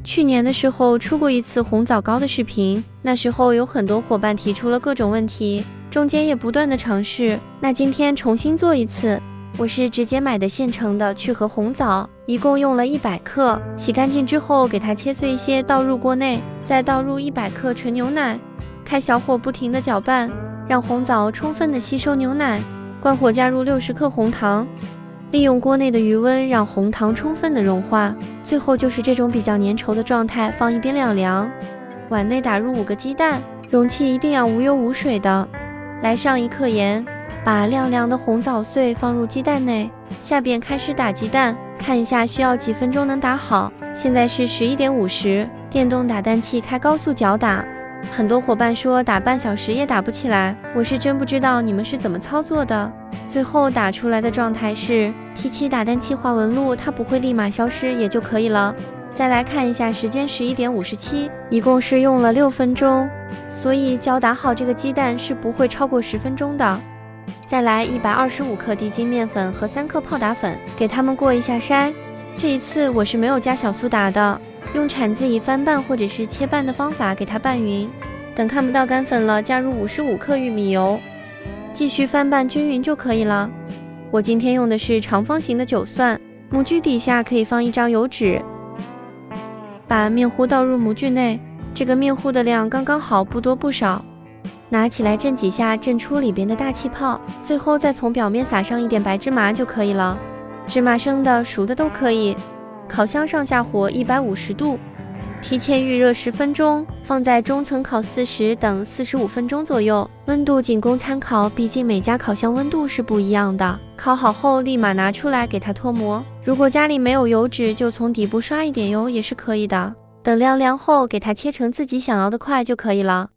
去年的时候出过一次红枣糕的视频，那时候有很多伙伴提出了各种问题，中间也不断的尝试。那今天重新做一次，我是直接买的现成的去核红枣，一共用了100克，洗干净之后给它切碎一些，倒入锅内，再倒入100克纯牛奶，开小火不停的搅拌，让红枣充分的吸收牛奶，关火加入60克红糖。利用锅内的余温让红糖充分的融化，最后就是这种比较粘稠的状态，放一边晾凉。碗内打入5个鸡蛋，容器一定要无油无水的。来上1克盐，把晾凉的红枣碎放入鸡蛋内，下边开始打鸡蛋，看一下需要几分钟能打好。现在是11点50，电动打蛋器开高速搅打。很多伙伴说打半小时也打不起来，我是真不知道你们是怎么操作的。最后打出来的状态是提起打蛋器滑纹路，它不会立马消失也就可以了。再来看一下时间11点57，一共是用了6分钟，所以搅打好这个鸡蛋是不会超过10分钟的。再来125克低筋面粉和3克泡打粉，给它们过一下筛。这一次我是没有加小苏打的，用铲子以翻拌或者是切拌的方法给它拌匀。等看不到干粉了，加入55克玉米油，继续翻拌均匀就可以了。我今天用的是长方形的9蒜，模具底下可以放1张油纸。把面糊倒入模具内，这个面糊的量刚刚好，不多不少。拿起来震几下，震出里边的大气泡，最后再从表面撒上一点白芝麻就可以了。芝麻生的、熟的都可以。烤箱上下火150度，提前预热10分钟，放在中层烤40等45分钟左右，温度仅供参考，毕竟每家烤箱温度是不一样的。烤好后立马拿出来给它脱模，如果家里没有油纸，就从底部刷一点油也是可以的。等晾凉后，给它切成自己想要的块就可以了。